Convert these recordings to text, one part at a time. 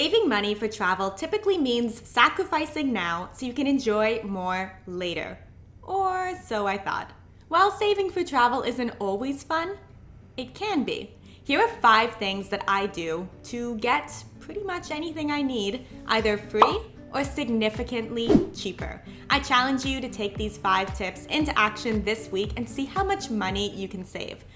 Saving money for travel typically means sacrificing now so you can enjoy more later. Or so I thought. While saving for travel isn't always fun, it can be. Here are 5 things that I do to get pretty much anything I need, either free or significantly cheaper. I challenge you to take these 5 tips into action this week and see how much money you can save.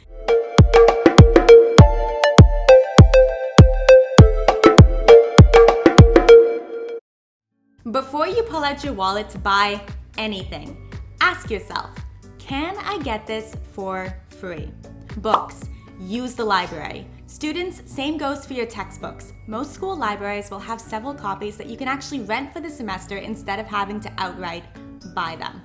Before you pull out your wallet to buy anything, ask yourself, can I get this for free? Books, use the library. Students, same goes for your textbooks. Most school libraries will have several copies that you can actually rent for the semester instead of having to outright buy them.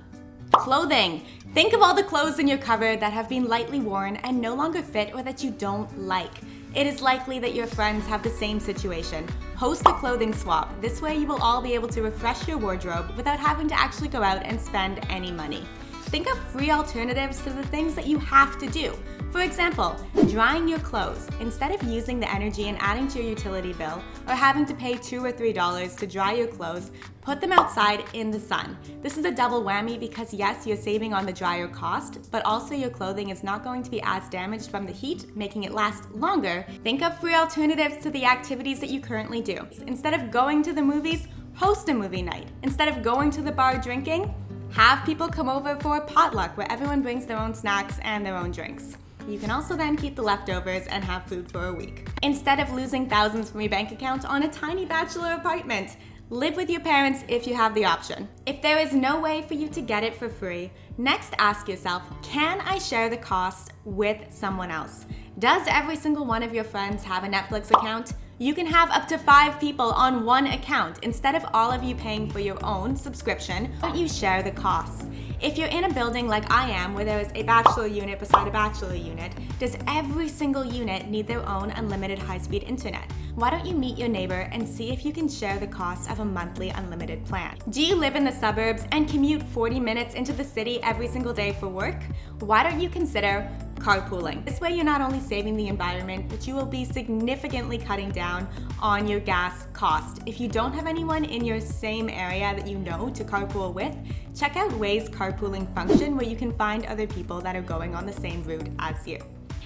Clothing. Think of all the clothes in your cupboard that have been lightly worn and no longer fit or that you don't like. It is likely that your friends have the same situation. Host a clothing swap. This way you will all be able to refresh your wardrobe without having to actually go out and spend any money. Think of free alternatives to the things that you have to do. For example, drying your clothes. Instead of using the energy and adding to your utility bill or having to pay $2 or $3 to dry your clothes, put them outside in the sun. This is a double whammy because yes, you're saving on the dryer cost, but also your clothing is not going to be as damaged from the heat, making it last longer. Think of free alternatives to the activities that you currently do. Instead of going to the movies, host a movie night. Instead of going to the bar drinking, have people come over for a potluck where everyone brings their own snacks and their own drinks. You can also then keep the leftovers and have food for a week. Instead of losing thousands from your bank account on a tiny bachelor apartment, live with your parents if you have the option. If there is no way for you to get it for free, next ask yourself, can I share the cost with someone else? Does every single one of your friends have a Netflix account? You can have up to 5 people on one account. Instead of all of you paying for your own subscription, why don't you share the costs? If you're in a building like I am, where there is a bachelor unit beside a bachelor unit, does every single unit need their own unlimited high-speed internet? Why don't you meet your neighbor and see if you can share the cost of a monthly unlimited plan? Do you live in the suburbs and commute 40 minutes into the city every single day for work? Why don't you consider carpooling? This way you're not only saving the environment, but you will be significantly cutting down on your gas cost. If you don't have anyone in your same area that you know to carpool with, check out Waze carpooling function where you can find other people that are going on the same route as you.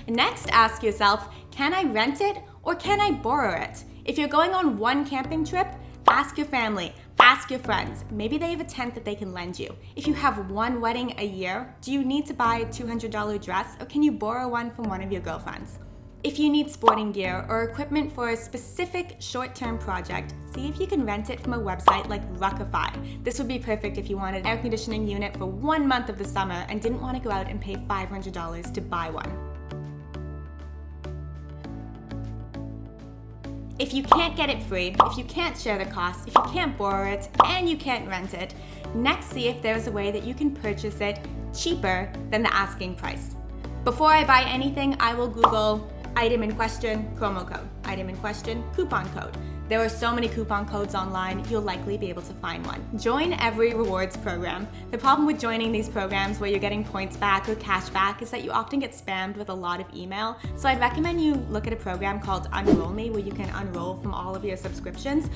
Next, ask yourself, can I rent it or can I borrow it? If you're going on one camping trip, ask your family, ask your friends. Maybe they have a tent that they can lend you. If you have one wedding a year, do you need to buy a $200 dress or can you borrow one from one of your girlfriends? If you need sporting gear or equipment for a specific short-term project, see if you can rent it from a website like Rakuten. This would be perfect if you wanted an air conditioning unit for 1 month of the summer and didn't want to go out and pay $500 to buy one. If you can't get it free, if you can't share the cost, if you can't borrow it, and you can't rent it, next see if there's a way that you can purchase it cheaper than the asking price. Before I buy anything, I will Google item in question, promo code, item in question, coupon code. There are so many coupon codes online, you'll likely be able to find one. Join every rewards program. The problem with joining these programs where you're getting points back or cash back is that you often get spammed with a lot of email. So I'd recommend you look at a program called Unroll Me where you can unroll from all of your subscriptions.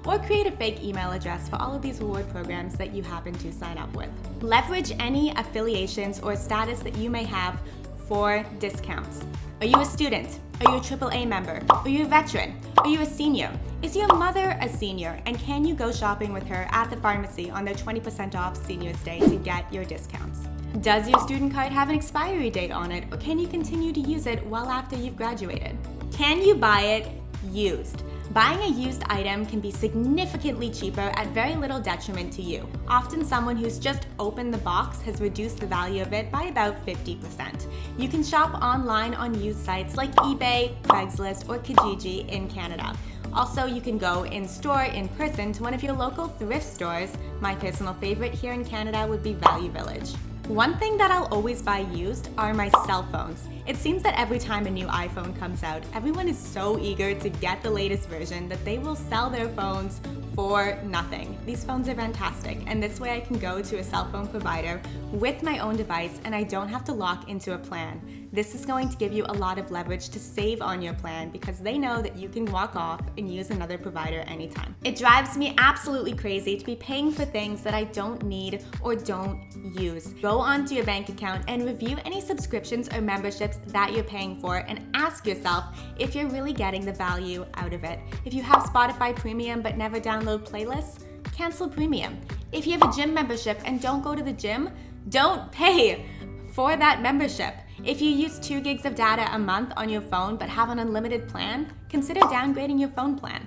Or create a fake email address for all of these reward programs that you happen to sign up with. Leverage any affiliations or status that you may have for discounts. Are you a student? Are you a AAA member? Are you a veteran? Are you a senior? Is your mother a senior? And can you go shopping with her at the pharmacy on their 20% off Seniors Day to get your discounts? Does your student card have an expiry date on it, or can you continue to use it well after you've graduated? Can you buy it used? Buying a used item can be significantly cheaper at very little detriment to you. Often someone who's just opened the box has reduced the value of it by about 50%. You can shop online on used sites like eBay, Craigslist, or Kijiji in Canada. Also, you can go in-store, in person, to one of your local thrift stores. My personal favorite here in Canada would be Value Village. One thing that I'll always buy used are my cell phones. It seems that every time a new iPhone comes out, everyone is so eager to get the latest version that they will sell their phones for nothing. These phones are fantastic, and this way I can go to a cell phone provider with my own device and I don't have to lock into a plan. This is going to give you a lot of leverage to save on your plan because they know that you can walk off and use another provider anytime. It drives me absolutely crazy to be paying for things that I don't need or don't use. Go onto your bank account and review any subscriptions or memberships that you're paying for and ask yourself if you're really getting the value out of it. If you have Spotify Premium but never download playlists, cancel Premium. If you have a gym membership and don't go to the gym, don't pay for that membership. If you use 2 gigs of data a month on your phone but have an unlimited plan, consider downgrading your phone plan.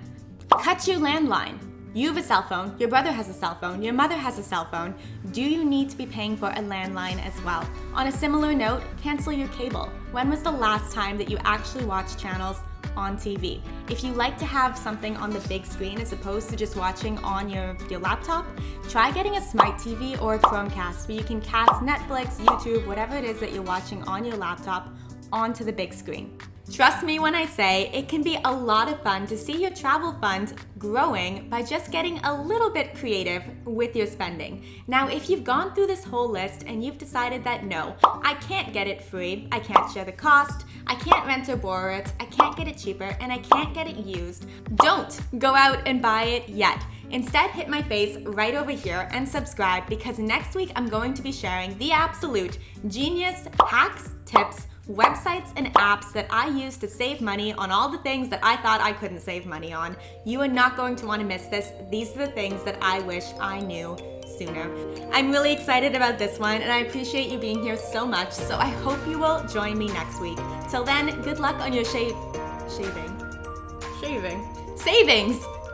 Cut your landline. You have a cell phone, your brother has a cell phone, your mother has a cell phone. Do you need to be paying for a landline as well? On a similar note, cancel your cable. When was the last time that you actually watched channels on TV? If you like to have something on the big screen as opposed to just watching on your laptop, try getting a smart TV or a Chromecast where you can cast Netflix, YouTube, whatever it is that you're watching on your laptop onto the big screen. Trust me when I say it can be a lot of fun to see your travel fund growing by just getting a little bit creative with your spending. Now, if you've gone through this whole list and you've decided that no, I can't get it free, I can't share the cost, I can't rent or borrow it, I can't get it cheaper, and I can't get it used, don't go out and buy it yet. Instead, hit my face right over here and subscribe because next week I'm going to be sharing the absolute genius hacks, tips, websites and apps that I use to save money on all the things that I thought I couldn't save money on. You are not going to want to miss this. These are the things that I wish I knew sooner. I'm really excited about this one and I appreciate you being here so much, so I hope you will join me next week. Till then, good luck on your savings.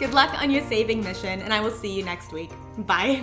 Good luck on your saving mission and I will see you next week. Bye.